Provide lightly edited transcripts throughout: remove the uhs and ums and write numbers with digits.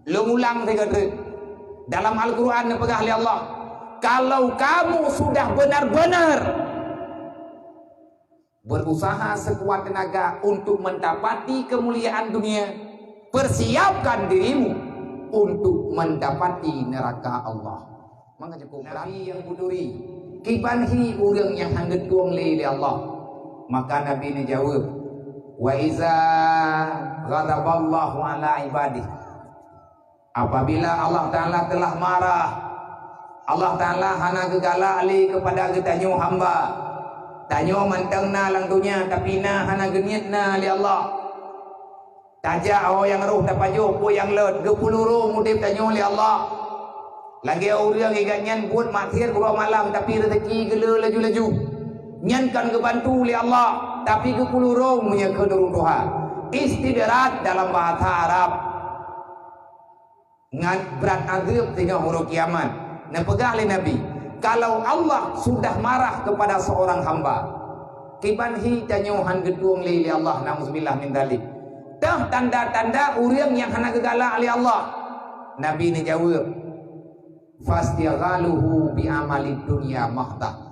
Lengulang tiga dalam Al-Quran yang pegah oleh Allah. Kalau kamu sudah benar-benar berusaha sekuat tenaga untuk mendapati kemuliaan dunia, persiapkan dirimu untuk mendapati neraka Allah. Maka cukup Nabi yang buduri kibanhi orang yang hangat tuang li Allah. Maka Nabi ni jawab, wa iza ghadaballahu ala ibadih, apabila Allah Ta'ala telah marah, Allah Ta'ala hana gegala ali kepada getanyo hamba, tanyo mantengna lang dunia tapi na hana geniatna li Allah. Tajak yang roh tapajo po yang let gepuluru mudip tanyo li Allah. Lagi orang igatnyan buat makhir keluar malam tapi rezeki gele laju-laju. Nyan kan kebantu li Allah tapi gepuluru punya kedurung Tuhan. Istidrat dalam bahasa Arab ngan berat azab tengah huruf kiamat. Nah pegah oleh Nabi, kalau Allah sudah marah kepada seorang hamba, kibanhi tanyohan geduang li Allah, nauzubillah min dzalik. Tah tanda-tanda orang yang hana gegala oleh Allah. Nabi ni jawab, fastighaluhu bi amali dunya mahta.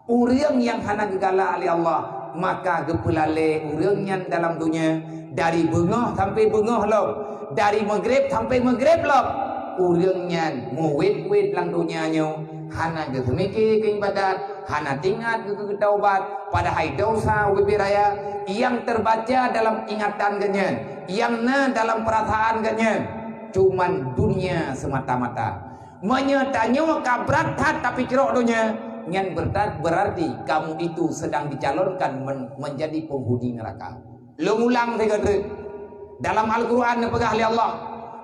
Orang yang hana gegala oleh Allah, maka gepelale orang yang dalam dunia dari bengah sampai bengah lo, dari maghrib sampai maghrib lo. Orang yang muwid-wid lang dunianya hana gemiki ke ibadat, hana tingat ke taubat, pada hai dosa wibiraya yang terbaca dalam ingatan ganyan, yang na dalam perasaan ganyan, cuman dunia semata-mata. Menyatanya kabrat tapi cerok dunia, yang berarti kamu itu sedang dicalonkan menjadi penghuni neraka. Lengulang tiga dalam Al-Quran yang pegah oleh Allah.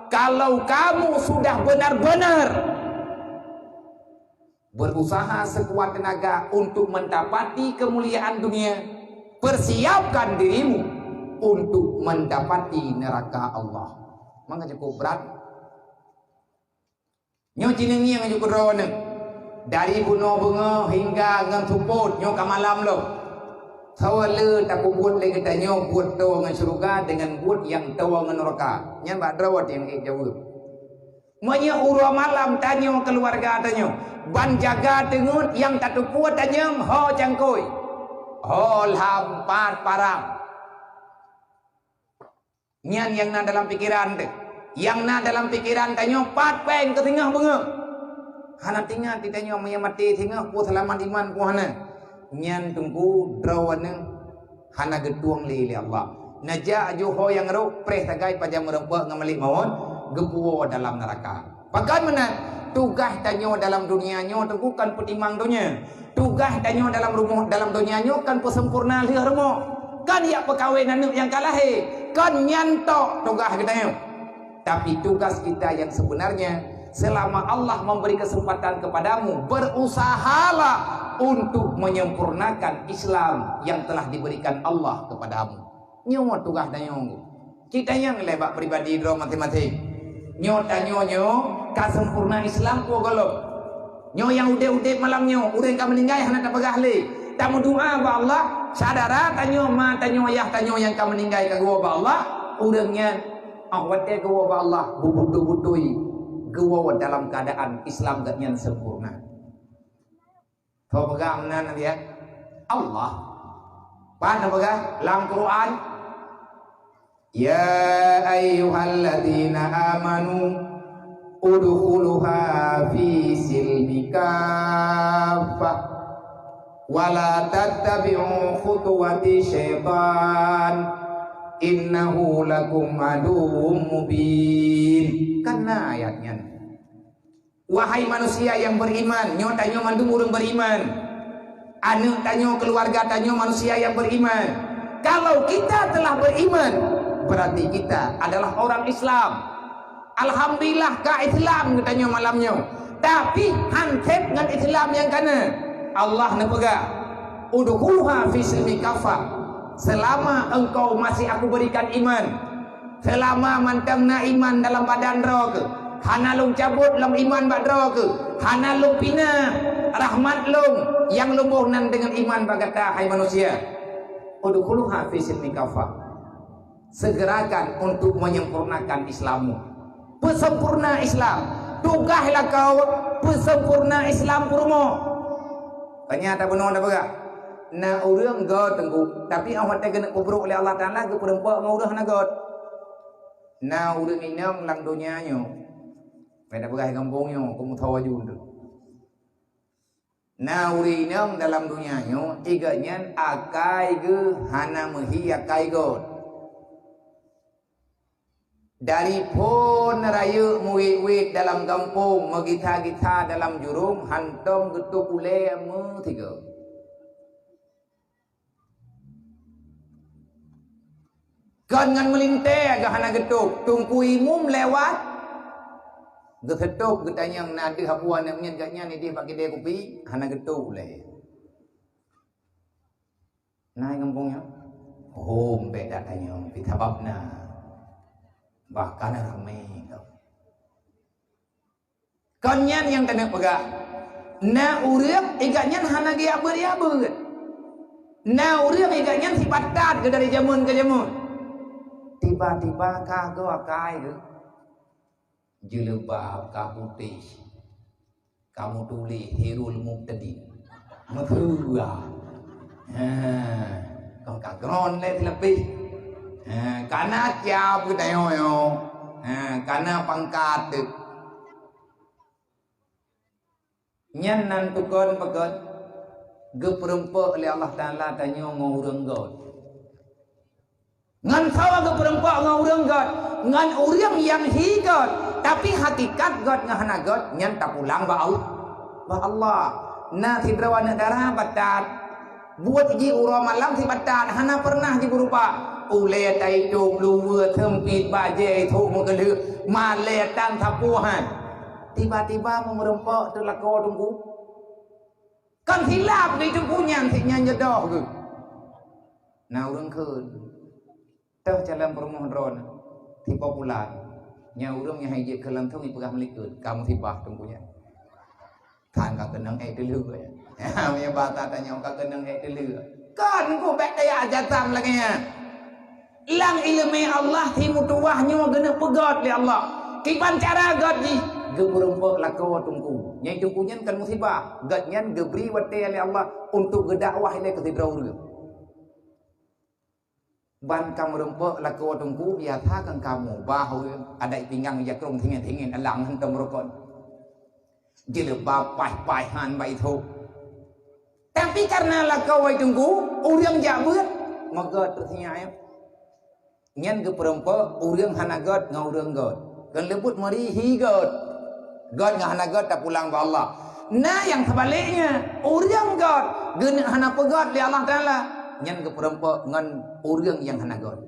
Kalau kamu sudah benar-benar berusaha sekuat tenaga untuk mendapati kemuliaan dunia, persiapkan dirimu untuk mendapati neraka Allah. Maka cukup berat. Nyo jinengi yang cukup rawan dari bunuh bunga hingga ngan tuput nyo ke malam lo. Sawale tak buat lagi tanya buat tawa dengan syurga dengan buat yang tawa dengan neraka. Nyan bak drawat yang jawab. Manya urua malam tanya keluarga tanya, ban jaga tengut yang tak puat tanya ho jangkoi. Ho lampat parang. Nyan yang na dalam pikiran tu. Yang na dalam pikiran tanya pat peng ke tengah bunga. Hana tinggal ditanya maya mati tengah pu selamat iman ku hana. Nyan tunggu drawan hana getuang li Allah. Naja juho yang ro preh tagai pada merempak ngamalik mawon gepuo dalam neraka. Bagaimana tugas tanyo dalam dunianya tunggu kan petimang dunia. Tugas tanyo dalam rumah dalam dunianya kan pesempurna li remo. Kan ya perkahwinan yang kalah kan nyantok tugas kita. Tapi tugas kita yang sebenarnya, selama Allah memberi kesempatan kepadamu, berusahalah untuk menyempurnakan Islam yang telah diberikan Allah kepadamu. Nyo tugas danyo. Kita yang lebak pribadi dro mati-mati. Nyo tanyo nyo ka sempurna Islam ko galo. Nyo yang ude-ude malam nyo, urang ka meninggal hana tak pegah le. Tamu doa ba Allah, sadara tanyo ma tanyo ayah tanyo yang ka meninggal ka gua ba Allah, urangnya awate gua ba Allah bubutu-butui gua dalam keadaan Islam gatnya sempurna. Kau pegang nanti ya Allah pada pegang dalam Quran, ya ayyuhalladzina amanu udkhuluha fi silmi kaffah wala tattabi'u khutuwati syaitan innahu lakum aduwwum mubin. Karena ayatnya, wahai manusia yang beriman, nyo tanyo mandu urang beriman, anu tanyo keluarga tanyo manusia yang beriman. Kalau kita telah beriman, berarti kita adalah orang Islam. Alhamdulillah ka Islam tanyo malamnya. Tapi hansep dengan Islam yang kana Allah nepega udkhuluha fi silmi kafah. Selama engkau masih aku berikan iman, selama mantangna iman dalam badan roh ke, hana lung cabut dalam iman badro ke, hana lung pina rahmat lung yang lumbuhnan dengan iman bagata hai manusia. Udkhuluha fi silmi kafah. Segerakan untuk menyempurnakan Islammu. pesempurna Islam. Tugaslah kau pesempurna Islam purmo. Ternyata benar dah berah. Na urang god tengku, tapi awak tak kena kubruk oleh Allah Taala ke perempuan ngurah na god. Na urang inam lang dunia nyo. Pada berah kampung nyo, kamu tahu ajun tu. Na urinam dalam dunia nyo, iganya akai ke hana mehi akai god. Dari pun raya murid-murid dalam kampung, megita-gita dalam jurung, hantam getuk ule tiga. Kan ngan melintai agak hana getuk, tungku imum lewat, getuk getanyang nada hapuan nak menyen katnya ni dia pakai dia kopi, hana getuk ule. Naik kampungnya, oh beda tanya, pitababna. Bahkan ramai kau. Konyan yang kena pegak. Na uriak igatnya hana dia ber. Na uriak igatnya si patat ke dari jamun ke jamun. Tiba-tiba kah kau akai ke. Jelebab kah putih. Kamu tulis Hirul Muqtadi. Mathura. Kau kagron le lebih. Karena siap kita yo, karena pangkat tu, nyan nan tukon pegot, geperempak oleh Allah Taala tanya ngurang god, ngan sawa geperempak ngurang god, ngan urang yang higot, tapi hakikat god ngahana god, nyan tak pulang ba Allah, na hidrawan darah batat, buat ji urang malam si batat, hana pernah ji berupa. Ule tai tung luwe tempit baje thuk mengelu male tang tapuhan. Tiba-tiba merempok telako tunggu. Kan hilap di tunggunya siknya nyedoh ke. Nah urang keun. Tah jalan permohonan ti popular. Nya urang nya haije ke lam thung ipegah melikut. Kamu tibah tunggunya. Kan ka kenang dulu ya. Ya bata tanya ka kenang dulu. Kan ku bek daya jatam lagi ya. Lang ilmu Allah timu tuah nyo gena pegot li Allah. Kipan cara god ni geberempok lako tungku. Nyai tungkunya kan musibah. Godnya geberi wate li Allah untuk gedakwah ile ke tidraur. Ban kamu rempok lako tungku biasa kan kamu bahu ada pinggang ya krong thingin alang hantam rokon. Jelebab pai-paihan bai thu. Tapi karena lako wai tungku urang jabut magot tersinya nyan ke perempuan urang hana god ngaurang god kan lebut mari hi god ngahana god tak pulang ke Allah. Nah yang sebaliknya urang god gen hana pegot li Allah Taala nyan ke perempuan ngan urang yang hana god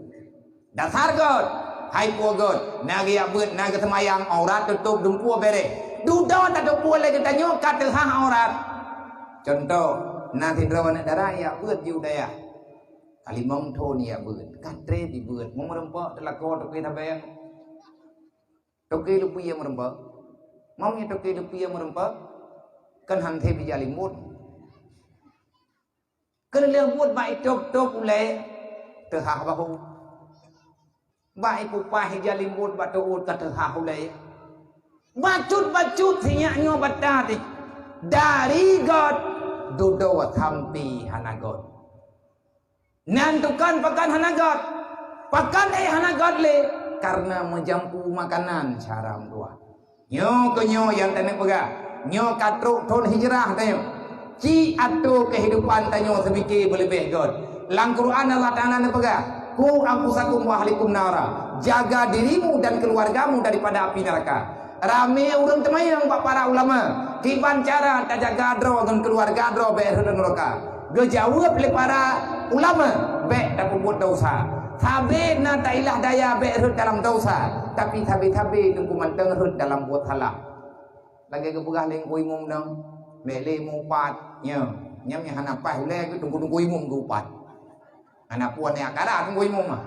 dasar god hai pu god nagi abut nagi semayang aurat tutup dumpu bere duda tak dumpu lagi tanyo kata hah aurat contoh nanti drawan darah ya abut ju daya Kalimong thoni ya beut, katre di beut, mau merempok telako toki tabeng, toki lupi yang merempok, mau nya toki lupi yang merempok, kan hante bijalimut, kan lembut baik top ulai, terhah bahu, baik pupah bijalimut batu ut kat terhah ulai, bacut sinyaknya batati, dari God, dudo thampi hanagot. Nantukan pakan hanagat, pakan hanagat le karena menjampu makanan cara dua. Nyo kenyo yang tanah pegah, nyo katruk ton hijrah tayo. Ci atu kehidupan tanyo sebiki berlebih god. Lang Quran Allah Taala na pegah. Ku anfusakum wa ahlikum nara. Jaga dirimu dan keluargamu daripada api neraka. Rame urang temayang pak para ulama. Kiban cara tak jaga dro dan keluarga dro be neraka. Gejawab oleh para ulama baik dapat buat dosa. Tabe na tak ilah daya baik dalam dosa. Tapi tabe tunggu manteng dalam buat halak. Lagi kepegah leng kui mum dong. Mele mu pat nya. Nyam nya hanapah le ku tunggu imum ku pat. Anak puan ya akara tunggu imum mah.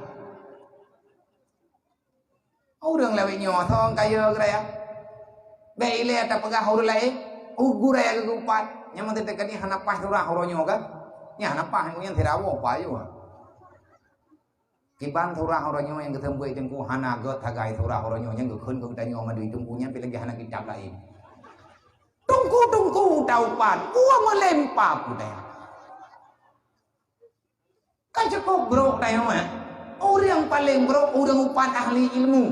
Urang lewe nyo thong kaya graya. Baik le tak pegah hur lai. Guraya ku pat. Yang mesti tekani hanapah surah horonyo kan? Nya hanapah yang thirawo payo. Kiban thora horonyo yang ketemu tengku hana got tagai thora horonyo yang gekun kau tanya oma duit tungkunya pilih hana kita lain. Tungku tahu pan, gua melempar udah. Kan cukup bro tayo mah. Orang paling bro orang upan ahli ilmu.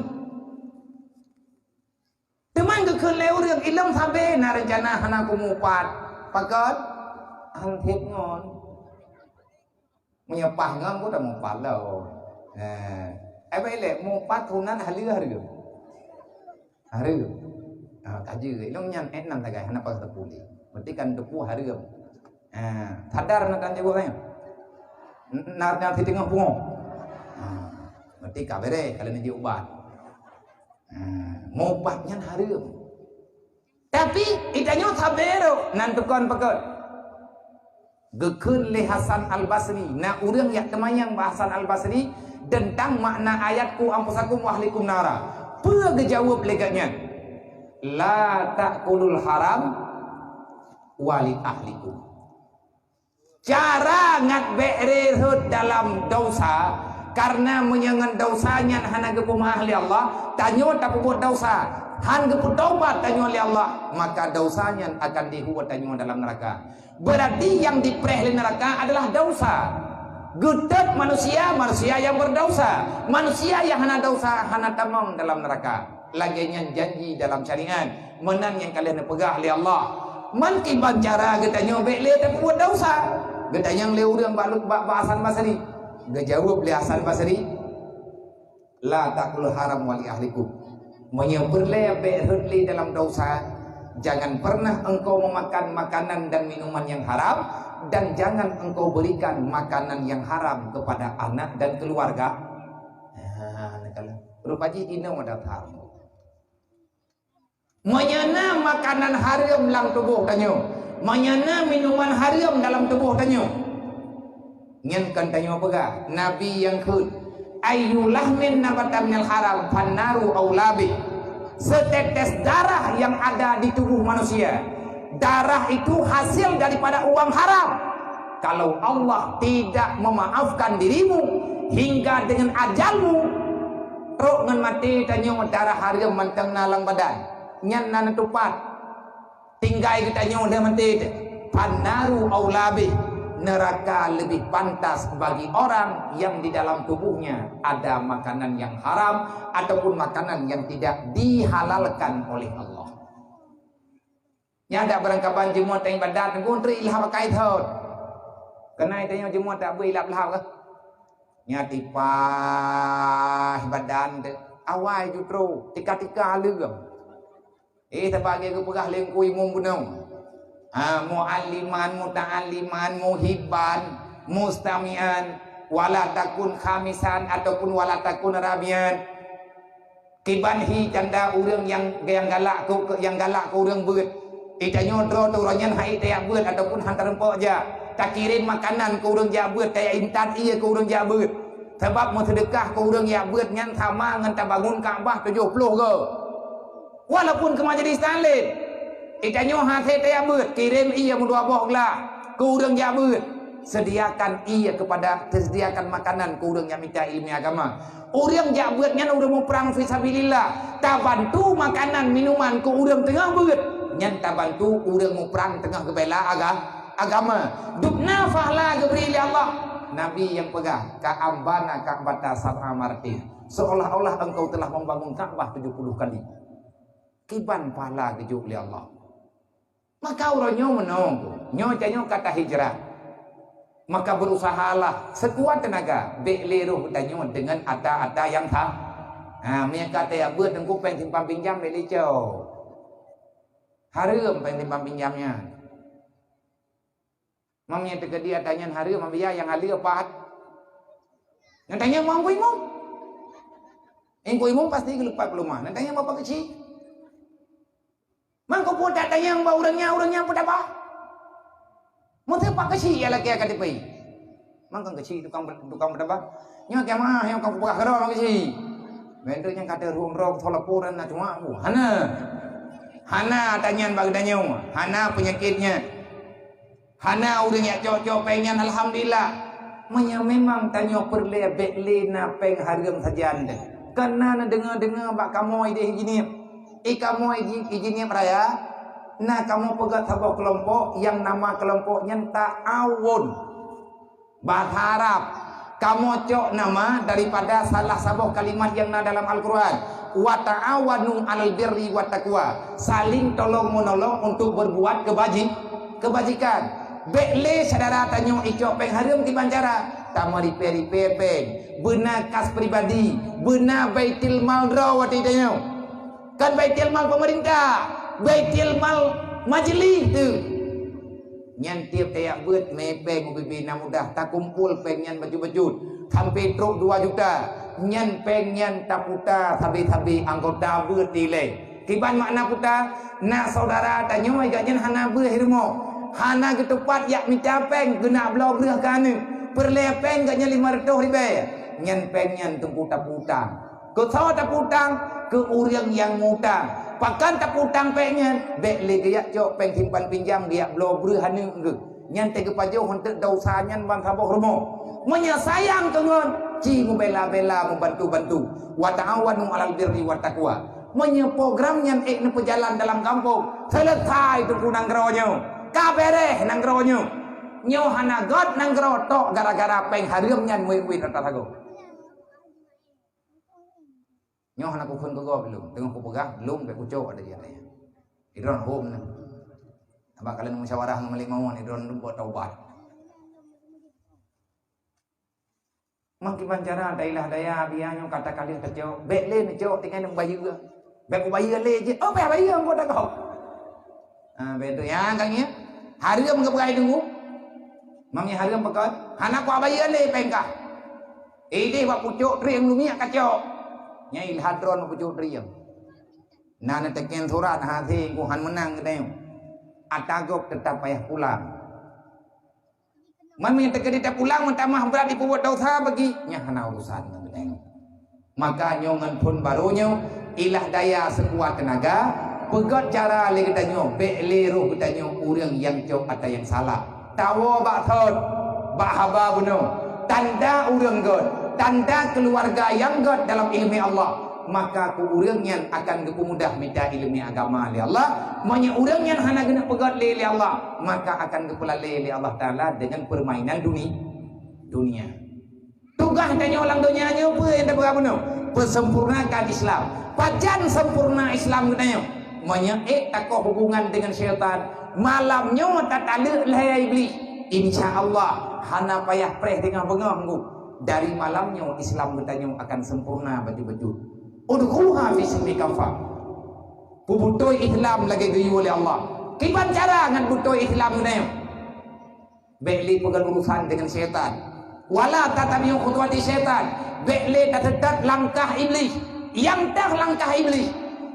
Teman gekun le orang ilmu sabe na rencana hana kumupat. Pakat hantip ngon. Menyepah ngon gua dah mupat lah. Baik mupat tunan hari. Kaji ilong nyan enam tagai hana pas tepuli. Berarti kan tepu hari. Sadar nak kan jago kan? Nar di tengah bungo. Berarti kabere kalau ni ubat. Mubatnya hari. Tapi itanya sabero nan tukon pakot. Gekun le Hasan Al-Basri. Na urang yak temayang Hasan Al-Basri tentang makna ayatku ampusakum wa ahlikum nara. Apa dijawab leganya? La ta'kulul haram wali ahlikum. Cara ngat be'rehut dalam dosa karena menyangan dosanya hana gepum ahli Allah, tanyo tak buat dosa. Han geput taubat tanyo oleh Allah, maka dosanya akan dihuat tanyo dalam neraka. Berarti yang dipereh neraka adalah dosa. Gudet manusia yang berdosa. Manusia yang hana dosa, hana tamang dalam neraka. Laginya janji dalam syariat menang yang kalian pegang oleh Allah. Man kiban cara getanya bele tak buat dosa. Getanya le urang baluk Hasan Basri. Gejawab le Hasan Basri. La taqul haram wali ahlikum. Menyeberle berhutli dalam dosa. Jangan pernah engkau memakan makanan dan minuman yang haram, dan jangan engkau berikan makanan yang haram kepada anak dan keluarga. Rupaji ini ada haram. Menyana makanan haram dalam tubuh tanyo, menyana minuman haram dalam tubuh tanyo. Nyankan tanyo apa? Nabi yang khud ayyulah min nabatan minal haram fannaru aulabi. Setetes darah yang ada di tubuh manusia, darah itu hasil daripada uang haram. Kalau Allah tidak memaafkan dirimu hingga dengan ajalmu, rok ngan mati tanyo darah haram manteng nalang badan nyan nan tupat tinggai kita nyo dah mati. Pannaru aulabi, neraka lebih pantas bagi orang yang di dalam tubuhnya ada makanan yang haram ataupun makanan yang tidak dihalalkan oleh Allah. Nya ada berangkapan jemua teng badan nggon tri ilah pakai thot. Kenai tanya jemua tak boleh ilap lah ke? Nya tipah badan te awai jutru tika-tika leum. Terbagi ke pegah lengkui mumbunau. Mu'alliman, muta'alliman, muhibban, mustamian, wala takun khamisan ataupun wala takun rabian. Kibanhi canda urang yang galak ke urang beut. Itanya dro tu ranyan hai tayak beut ataupun hantar empok ja. Tak kirim makanan ke urang ja beut tayak intan iya ke urang ja beut. Sebab mau sedekah ke urang ja beut ngan sama ngan bangun Kaabah 70 ke. Walaupun ke majlis taklim, itanya hati tayak beut kirim ia mudua bohlah ke urang ja beut. Sediakan ia sediakan makanan ke urang yang minta ilmu agama. Urang ja beut ngan urang mau perang fisabilillah, ta bantu makanan minuman ke urang tengah beut. Nyan ta bantu urang mau perang tengah kebela agama. Dubna fahla Jibril Allah. Nabi yang pegang Ka'ambana Ka'bata sab'a martin. Seolah-olah engkau telah membangun Ka'bah 70 kali. Kiban pahala kejuk oleh Allah. Maka orangnya menunggu. Nyonya kata hijrah. Maka berusahalah sekuat tenaga. Bekleruh tanya dengan ada yang tak. Mereka kata ya buat tengku pengen simpan pinjam beli jauh. Harum pengen simpan pinjamnya. Mamnya terkedia tanya harum mamia yang ahli apa? Nantinya mau imum. Imum pasti lupa kelumah. Nantinya bapak kecil. Mangko pun tak tanya mbak orangnya pun apa? Mungkin pak kecil ya lagi akan dipai. Mangko kecil tukang berapa? Nya kemah yang kau buka kerong kecil. Bentuk yang kata ruang tolapuran na cuma Hana tanya bagi tanya. Hana penyakitnya. Hana orang yang cocok pengen alhamdulillah. memang tanya perle bekle na peng haram saja anda. Karena na dengar bak kamu ide gini. Kamu ide raya. Nah kamu pegat sebuah kelompok yang nama kelompoknya ta'awun. Bahasa Arab. Kamu cok nama daripada salah sebuah kalimat yang ada dalam Al-Quran. Wa ta'awanu 'alal birri wat taqwa. Saling tolong menolong untuk berbuat kebajikan. Bekle saudara tanya icok peng harum di bancara. Tama repair peng. Benar kas pribadi. Benar baitil mal rawati tanya. Kan baitil mal pemerintah. Baitil mal majlis tu. Nyan tiap tayak beut mepeng ubi na mudah tak kumpul peng nyan baju-baju sampai truk 2 juta. Nyan peng nyan taputa sabi-sabi anggota beut dileh. Kiban makna puta na saudara tanya agak nyan hana beut hirmo. Hana ketupat yak minta peng kena belau belah kana. Perle peng gaknya 500 ribu. Nyan peng nyan tunggu taputang. Ke saw taputang ke urang yang ngutang. Pakan taputang pengnya bekle gayak cok peng simpan pinjam dia belau belah hana engge. Nyan tege pajau hontek dosa nyan bang saboh remo. Menya sayang kengon ci membela-bela membantu-bantu. Wa ta'awanu 'alal birri wat taqwa. Menya program nyan ne pejalan dalam kampung. Selesai tu nangronyo. Kabereh nangronyo. Nyo hana god nanggro tok gara-gara peng harum nyan wei-wei tatago. Nyo hana ku khun ko belum. Tengok ku pegang belum ke kucok ada dia ya. Idron home na. Abak kalian musyawarah ngamali mawon idron buat taubat. Mangki bancara dailah daya bianyo kata kali kecok. Bek le cok tinggal nang bayu ke. Bek ku bayu le je. Oh bek bayu ko dak kau. Betul ya kangnya. Harum ke pegai tunggu. Mangnya harum pekat. Hana ku bayu le pengkah. Ide bak pucuk riang lumia kacok. Nyai hadron pucuk riang. Nana teken surat hati ku han menang kedai. Atagok tetap payah pulang. Man minta kita pulang minta maaf berarti buat dosa bagi nya hana urusan kedai. Maka nyongan pun barunya ilah daya sekuat tenaga pegat cara le kita nyo bekle roh kita nyo urang yang cok atau yang salah. Tawo bak thot bak haba buno. Tanda urang god, tanda keluarga yang god dalam ilmu Allah, maka ku urang yang akan mudah minta ilmu agama li Allah. Manya urang yang hana guna pegat li Allah, maka akan kepelale li Allah Taala dengan permainan dunia. Tugas tanya orang dunia nya apa yang dak buno? Persempurnakan Islam. Pajan sempurna Islam katanya. Manya takoh hubungan dengan syaitan. Malamnya tak ada lah iblis. Insyaallah hana payah preh dengan bengong dari malamnya Islam bertanya akan sempurna baju-baju. Udkhuha fi silmi kafa. Pubutoi Islam lagi gayu oleh Allah. Kiban cara ngan butoi Islam ni. Bekli pegang urusan dengan syaitan. Wala tatabiu khutuwati syaitan. Bekli tetap langkah iblis. Yang dah langkah iblis.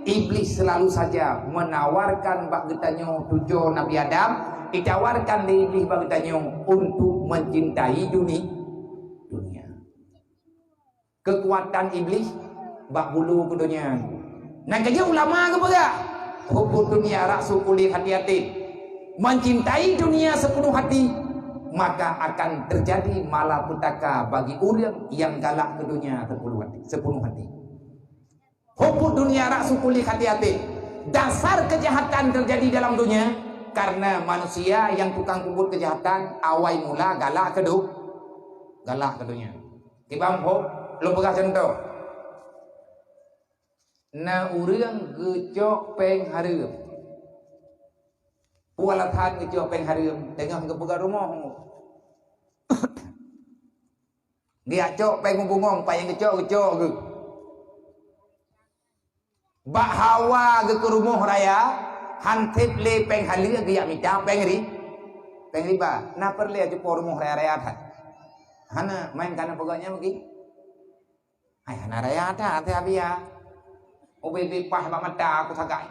Iblis selalu saja menawarkan bak getanya tujuh Nabi Adam, ditawarkan di iblis bak getanya untuk mencintai dunia. Kekuatan iblis bak bulu ke dunia. Nak kerja ulama ke apa? Hubbud dunia ra'su kulli hati-hati. Mencintai dunia sepenuh hati, maka akan terjadi malapetaka bagi orang yang galak ke dunia sepenuh hati. Hubbud dunia ra'su kulli hati-hati. Dasar kejahatan terjadi dalam dunia karena manusia yang tukang kubut kejahatan awal mula galak ke dunia. Tibam ho lo begas contoh. Na urang gecok peng hareum. Pualatan gecok peng hareum tengah ke pegang rumah. Dia cok peng bungong payang gecok ke. Bak hawa ke rumah raya hantip le peng halia dia minta peng riba na perle je por rumah raya that hana main kana pegaknya bagi ai hana raya tha ate abia obe pah bak mata aku sagai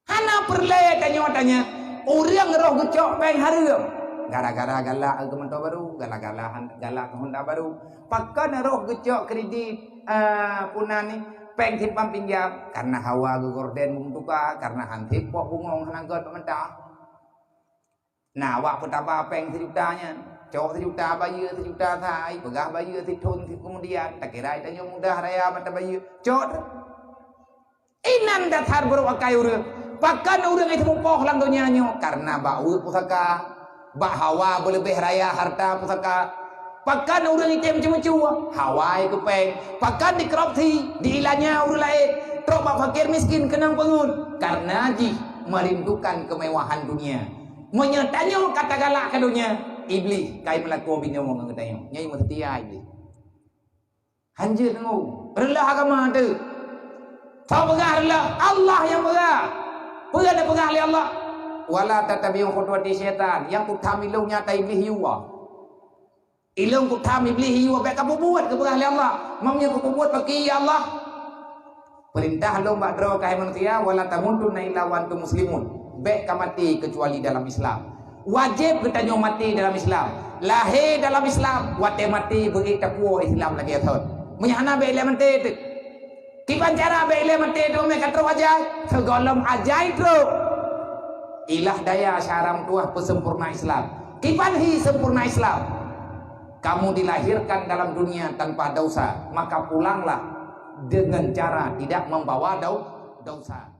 hana perle tanya orang roh gecok peng halia gara-gara galak ke mentor baru galak ke Honda baru pakan roh gecok kredit punan ni peng simpan pinjam karena hawa gorden mumtuka karena hantip pok bungong hanagot mentah. Nah wak petapa peng 1 jutanya cok sejuta bayar sejuta thai pegah bayar titun kemudian tak kira tanya mudah raya mata bayar cok inan datar berwakai urang pakan urang itu mupoh lang dunia nyo karena bau pusaka bak hawa berlebih raya harta pusaka pakan urang item cuma-cuma hawa ke peng pakan di kerop di ilahnya urang lain trok bak fakir miskin kenang pengun karena ji merindukan kemewahan dunia menyertanya kata galak ke dunia iblis kai melaku bini ngomong ngatanya nyai mau setia iblis hanjir ngau relah agama tu tak pegah relah Allah yang pegah ada pegah oleh Allah wala tatabiu khutuwati syaitan yang kutam ilung nyata iblis yuwa ilung kutam iblis yuwa baik kamu buat ke pegah oleh Allah mamnya kamu buat bagi Allah perintah lo mbak dro kahai manusia wala tamutunna illa wa antum muslimun baik mati kecuali dalam Islam wajib kita nyo mati dalam Islam lahir dalam Islam wate mati bagi takwa Islam lagi athot menyana be ile mati tu kipan cara be ile mati tu me katra wajai segolom ajai tu ilah daya syaram tuah pesempurna Islam kipan hi sempurna Islam kamu dilahirkan dalam dunia tanpa dosa maka pulanglah dengan cara tidak membawa dosa